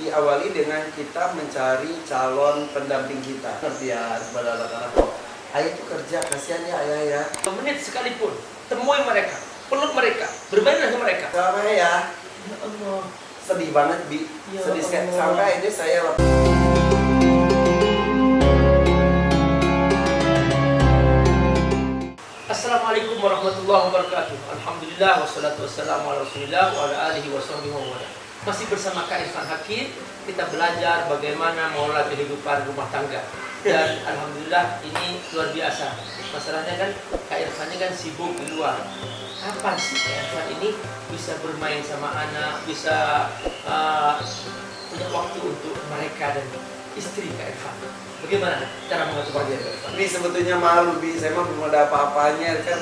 diawali dengan kita mencari calon pendamping kita. Pengertian kepada anak-anak kok. Ayah itu kerja, kasihan ya ayah ya. 2 menit sekalipun, temui mereka, peluk mereka, bermain dengan mereka. Sama ya. Ya Allah. Sedih banget, Bi. Ya Sedih sekali. Allah. Sampai ini saya Assalamualaikum warahmatullahi wabarakatuh. Alhamdulillah wassalatu wassalamu ala Rasulillah wa ala alihi washabbihi wa wala. Masih bersama Kak Irfan Hakim, kita belajar bagaimana mengelola kehidupan rumah tangga. Dan alhamdulillah ini luar biasa. Masalahnya kan Kak Irfan ini kan sibuk di luar. Kapan sih Kak Irfan ini bisa bermain sama anak, bisa punya waktu untuk mereka dan istri Kak Irfan? Bagaimana cara mengatur waktu Kak Irfan? Bi sebetulnya malu, Bi. Saya mah belum ada apa-apanya kan,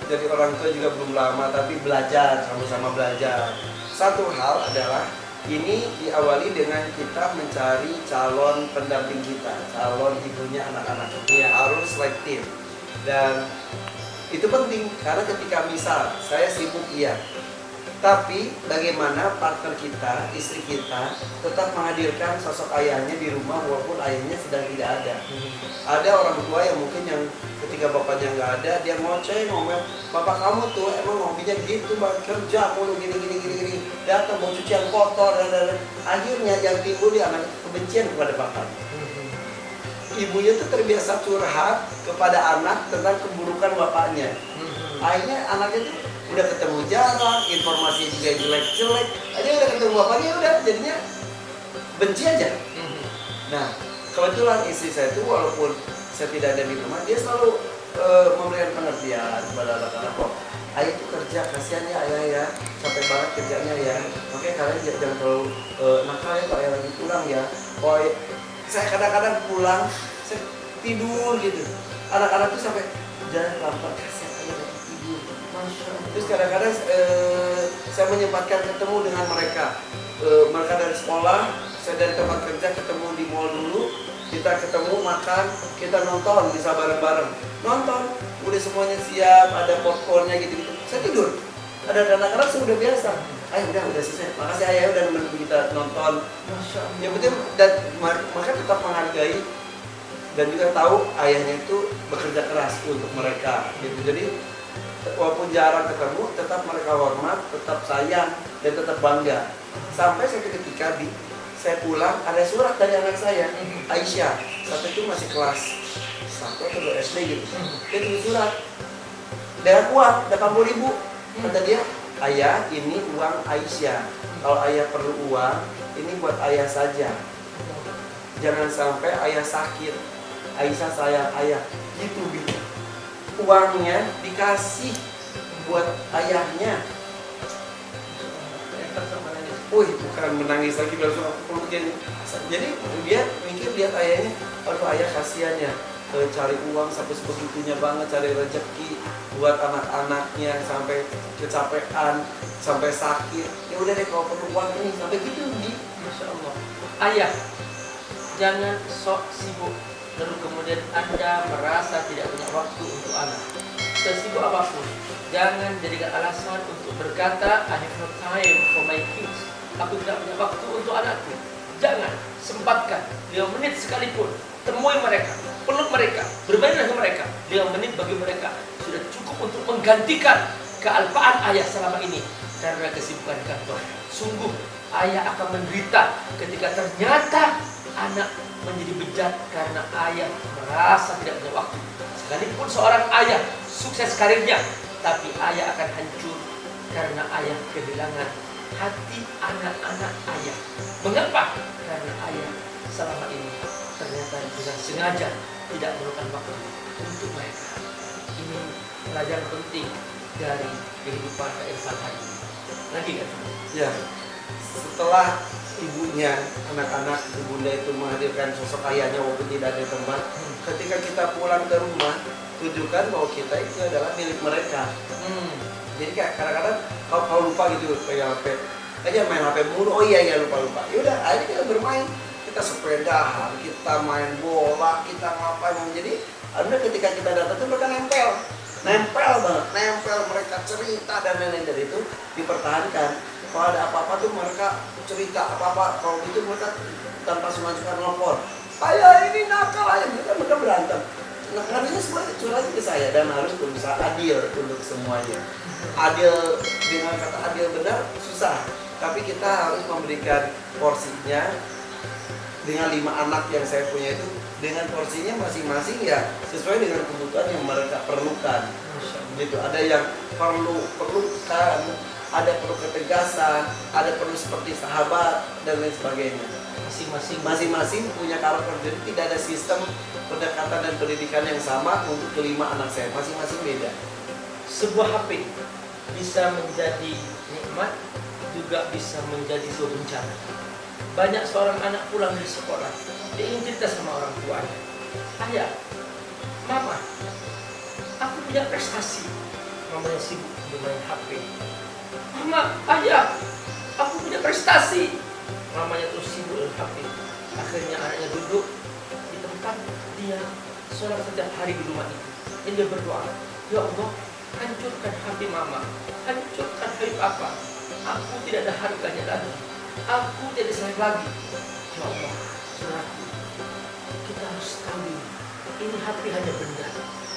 jadi orang tua juga belum lama, tapi belajar, sama-sama belajar. Satu hal adalah ini diawali dengan kita mencari calon pendamping kita, calon ibunya anak-anak. Iya. Harus like tim. Dan itu penting karena ketika misal saya sibuk, iya, tapi bagaimana partner kita, istri kita tetap menghadirkan sosok ayahnya di rumah walaupun ayahnya sedang tidak ada. Ada orang tua yang mungkin yang ketika bapaknya nggak ada, dia ngomel, bapak kamu tuh emang hobinya gitu, bang, kerja mulu gini, datang mau cuci yang kotor dan akhirnya yang timbul di anak kebencian kepada bapak. Ibunya tuh terbiasa curhat kepada anak tentang keburukan bapaknya. Akhirnya anaknya tuh udah ketemu jarak, informasi juga jelek-jelek, aja udah ketemu bapaknya, udah jadinya benci aja. Nah, kebetulan istri saya itu walaupun saya tidak ada di rumah, dia selalu memberikan pengertian kepada anak-anak kok. Ayah itu kerja, kasihan ya ayah ya, capek banget kerjanya ya. Makanya kalian jangan terlalu nakal ya kalau ayah lagi pulang ya. Oh, saya kadang-kadang pulang, saya tidur gitu. Anak-anak tuh sampai jangan lambat, kasihan ayah lagi tidur. Terus kadang-kadang saya menyempatkan ketemu dengan mereka. Mereka dari sekolah, saya dari tempat kerja ketemu di mall dulu. Kita ketemu, makan, kita nonton, bisa bareng-bareng. Nonton, udah semuanya siap, ada popcornnya gitu-gitu. Saya tidur. Ada anak-anak sudah biasa. Ayah udah selesai. Makasih ayah udah nemenin kita nonton. Masya Allah. Ya betul, dan maka tetap menghargai dan juga tahu ayahnya itu bekerja keras untuk mereka gitu. Jadi walaupun jarang ketemu, tetap mereka hormat, tetap sayang, dan tetap bangga. Sampai suatu ketika saya pulang, ada surat dari anak saya, Aisyah. Saat itu masih kelas 1 atau 2 SD gitu. Dia tulis surat, dengan uang 80.000. Kata dia, ayah ini uang Aisyah. Kalau ayah perlu uang, ini buat ayah saja. Jangan sampai ayah sakit. Aisyah sayang ayah. Gitu, Bi. Uangnya dikasih buat ayahnya. Wih, bukan menangis lagi, langsung aku pelukin. Jadi dia mikir, lihat ayahnya, aduh ayah kasihan ya, cari uang sampai sebegitunya banget, cari rezeki buat anak-anaknya sampai kecapean, sampai sakit. Ya udah deh kalau perlu uang ini, sampai gitu, Bi. Masya Allah. Ayah, jangan sok sibuk lalu kemudian Anda merasa tidak punya waktu untuk anak. Sesibuk apapun, jangan jadikan alasan untuk berkata I have no time for my kids. Aku tidak punya waktu untuk anakku. Jangan, sempatkan 5 menit sekalipun, temui mereka, peluk mereka, bermain dengan mereka. 5 menit bagi mereka sudah cukup untuk menggantikan kealpaan ayah selama ini karena kesibukan kantor. Sungguh ayah akan menderita ketika ternyata anak menjadi bejat karena ayah merasa tidak punya waktu. Sekalipun seorang ayah sukses karirnya, tapi ayah akan hancur karena ayah kehilangan hati anak-anak ayah. Mengapa? Karena ayah selama ini ternyata dengan sengaja tidak meluangkan waktu untuk mereka. Ini pelajaran penting dari kehidupan Kak Irfan hari ini. Lagi kan? Ya, setelah ibunya, anak-anak, ibunda itu menghadirkan sosok ayahnya walaupun tidak ada tempat. Ketika kita pulang ke rumah, tunjukkan bahwa kita itu adalah milik mereka. Jadi kayak kadang-kadang kalau lupa gitu pegang HP, aja main HP mulu. Oh iya lupa. Yaudah, akhirnya kita bermain, kita sepedahan, kita main bola, kita ngapain. Jadi akhirnya ketika kita datang tuh mereka nempel banget, mereka cerita dan lain-lain. Dari itu dipertahankan. Kalau ada apa-apa tuh mereka cerita apa-apa. Kalau gitu mereka tanpa sengaja nelfon. Ayah ini nakal ayah, mereka berantem. Nah, karena semua curhatnya ke saya dan harus berusaha adil untuk semuanya. Adil dengan kata adil benar susah, tapi kita harus memberikan porsinya. Dengan 5 anak yang saya punya itu, dengan porsinya masing-masing ya sesuai dengan kebutuhan yang mereka perlukan. Gitu. Ada yang perlukan, ada perlu ketegasan, ada perlu seperti sahabat dan lain sebagainya. Masing-masing punya karakter, jadi tidak ada sistem pendekatan dan pendidikan yang sama untuk kelima anak saya. Masing-masing beda. Sebuah HP bisa menjadi nikmat, juga bisa menjadi sebuah bencana. Banyak seorang anak pulang dari sekolah, dia ingin cerita sama orang tuanya. Ayah, mama, aku punya prestasi. Mamanya sibuk bermain HP. Mama, ayah, aku punya prestasi. Mamanya terus sibuk dengan HP. Akhirnya anaknya duduk di tempat dia sholat setiap hari di rumah itu. Dan dia berdoa, ya Allah, hancurkan HP mama, hancurkan HP papa. Aku tidak ada harganya lagi. Aku tidak sayang lagi. Ya Allah, saudaraku, kita harus tahu ini HP hanya benda.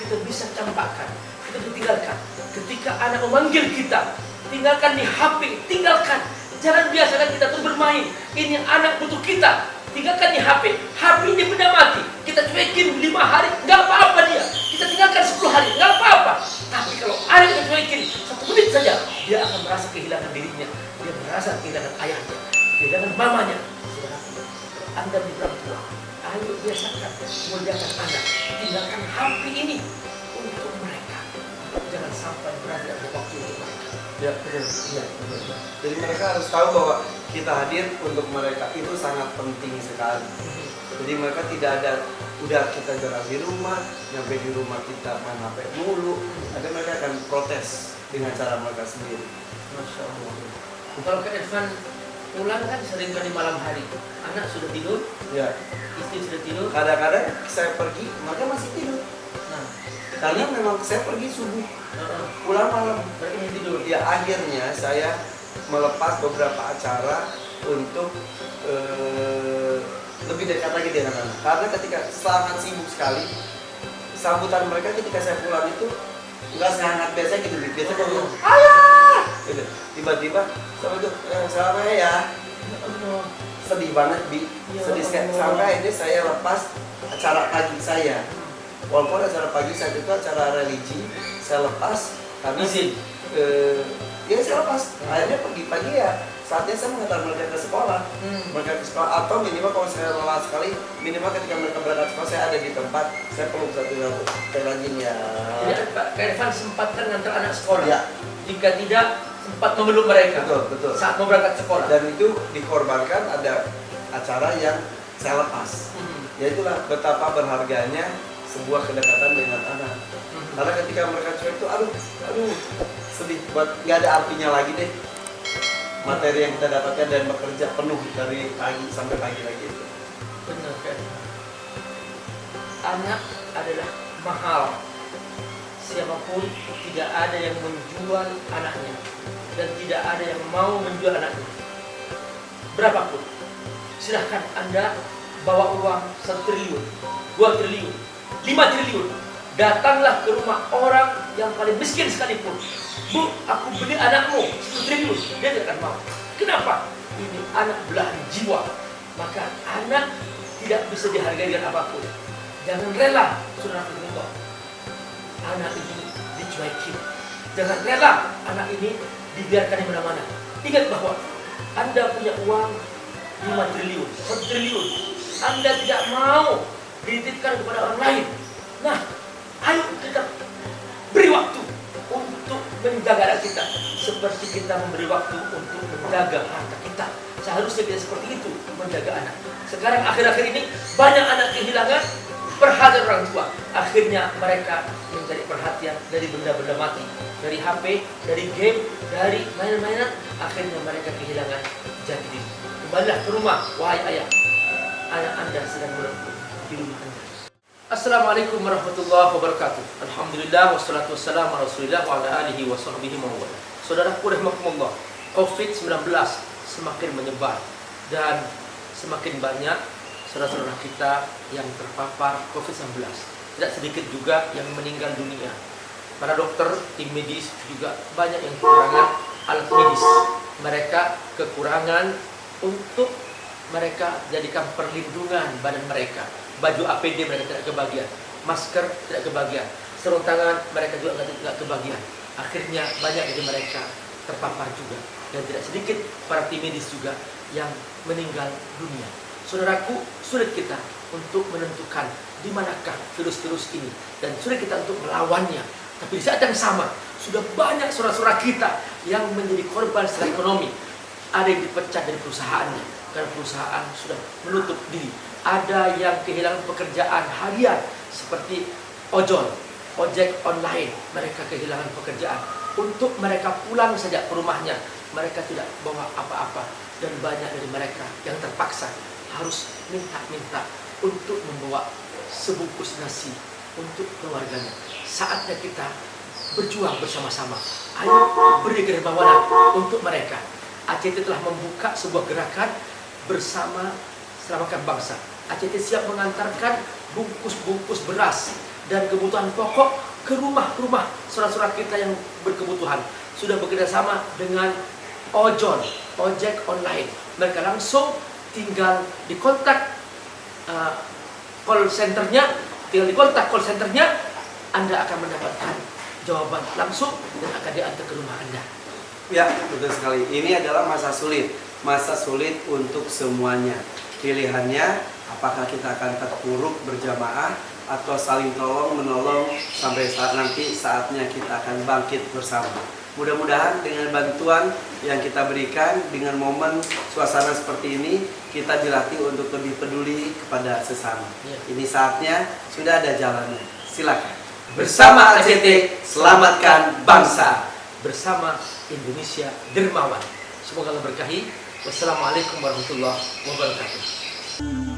Kita bisa campakkan, kita tinggalkan. Ketika anak memanggil kita, tinggalkan di HP, tinggalkan. Jangan biasakan kita terus bermain. Ini anak butuh kita. Tinggalkan di HP. HP ini benda mati. Kita cuekin 5 hari, nggak apa-apa dia. Kita tinggalkan 10 hari, nggak apa-apa. Tapi kalau anak kita cuekin 1 menit saja, dia akan merasa kehilangan dirinya. Dia merasa kehilangan ayahnya, kehilangan mamanya. Saudaraku, Anda di orang tua, ayo biasakan muliakan anak. Tinggalkan HP ini untuk mereka. Jangan sampai berada di waktu untuk mereka. Ya, betul. Iya, betul. Jadi mereka harus tahu bahwa kita hadir untuk mereka itu sangat penting sekali. Jadi mereka tidak ada, udah kita jalan di rumah, sampai di rumah kita main HP mulu, ada mereka akan protes dengan cara mereka sendiri. Masya Allah. Kalau ke Irfan pulang kan sering kali malam hari, anak sudah tidur, Ya, istri sudah tidur. kadang-kadang saya pergi, mereka masih tidur. Nah, Karena memang saya pergi subuh, pulang malam. mereka masih tidur. Ya akhirnya saya melepas beberapa acara untuk lebih dekat lagi dengan anak. Karena ketika sangat sibuk sekali, sambutan mereka ketika saya pulang itu nggak sehangat biasa gitu. Biasa kalau ayah, gitu. Tiba-tiba sama itu sama ya, sedih banget sedih sekali. Sampai akhirnya saya lepas acara pagi saya. Walaupun acara pagi saat itu acara religi, saya lepas karena Izin. ya saya lepas. Akhirnya pagi-pagi ya saatnya saya mengantar mereka ke sekolah. Mereka ke sekolah atau minimal kalau saya lelah sekali, minimal ketika mereka berangkat sekolah saya ada di tempat, saya peluk satu-satu. Saya rajin ya. Jadi Pak Irfan sempatkan ngantar anak sekolah. Ya. Jika tidak, sempat memeluk mereka. Betul. Saat mau berangkat sekolah. Dan itu dikorbankan ada acara yang saya lepas. Ya itulah betapa berharganya sebuah kedekatan dengan anak. Karena ketika mereka cuek itu, aduh, sedih buat nggak ada artinya lagi deh materi yang kita dapatkan dan bekerja penuh dari pagi sampai pagi lagi itu. Benar kan? Anak adalah mahal. Siapapun tidak ada yang menjual anaknya dan tidak ada yang mau menjual anaknya. Berapapun, silahkan Anda bawa uang 1 triliun, 2 triliun, 5 triliun. Datanglah ke rumah orang yang paling miskin sekalipun. Bu, aku beli anakmu 1 triliun. Dia tidak akan mau. Kenapa? Ini anak belahan jiwa. Maka anak tidak bisa dihargai dengan apapun. Jangan rela, saudara penonton, anak ini dicuekin. Jangan rela anak ini dibiarkan di mana-mana. Ingat bahwa Anda punya uang 5 triliun, 1 triliun. Anda tidak mau dititipkan kepada orang lain. Nah, ayo kita beri waktu untuk menjaga anak kita seperti kita memberi waktu untuk menjaga harta kita. Seharusnya kita seperti itu menjaga anak. Sekarang akhir-akhir ini banyak anak kehilangan perhatian orang tua. Akhirnya mereka mencari perhatian dari benda-benda mati, dari HP, dari game, dari mainan-mainan. Akhirnya mereka kehilangan jati diri. Kembalilah ke rumah, wahai ayah. Anak Anda sedang melengkung di rumah Anda. Assalamualaikum warahmatullahi wabarakatuh. Alhamdulillah wassalatu wassalamu ala Rasulillah wa ala alihi wa sahbihi wa wala. Saudaraku rahimakumullah. COVID-19 semakin menyebar dan semakin banyak saudara-saudara kita yang terpapar COVID-19. Tidak sedikit juga yang meninggal dunia. Para dokter, tim medis juga banyak yang kekurangan alat medis. Mereka kekurangan untuk mereka jadikan perlindungan badan mereka. Baju APD mereka tidak kebagian, masker tidak kebagian, sarung tangan mereka juga tidak kebagian. Akhirnya banyak dari mereka terpapar juga. Dan tidak sedikit para tim medis juga yang meninggal dunia. Saudaraku, sulit kita untuk menentukan di manakah virus-virus ini dan sulit kita untuk melawannya. Tapi di saat yang sama, sudah banyak saudara-saudara kita yang menjadi korban secara ekonomi. Ada yang dipecat dari perusahaannya karena perusahaan sudah menutup diri. Ada yang kehilangan pekerjaan harian seperti ojol, ojek online. Mereka kehilangan pekerjaan. Untuk mereka pulang saja ke rumahnya, mereka tidak bawa apa-apa. Dan banyak dari mereka yang terpaksa harus minta-minta untuk membawa sebungkus nasi untuk keluarganya. Saatnya kita berjuang bersama-sama. Ayo beri dermawanan untuk mereka. ACT telah membuka sebuah gerakan bersama Selamatkan Bangsa. ACT siap mengantarkan bungkus-bungkus beras dan kebutuhan pokok ke rumah-rumah saudara-saudara kita yang berkebutuhan. Sudah bekerjasama dengan ojol, ojek online. Mereka langsung tinggal dikontak call centernya, Anda akan mendapatkan jawaban langsung dan akan diantar ke rumah Anda. Ya, betul sekali. Ini adalah masa sulit untuk semuanya. Pilihannya, apakah kita akan terpuruk berjamaah atau saling tolong menolong sampai saatnya kita akan bangkit bersama. Mudah-mudahan dengan bantuan yang kita berikan, dengan momen suasana seperti ini, kita dilatih untuk lebih peduli kepada sesama. Ya. Ini saatnya, sudah ada jalannya. Silakan. Bersama ACT, selamatkan bangsa. Bersama Indonesia Dermawan. Semoga Allah berkahi. Wassalamualaikum warahmatullahi wabarakatuh.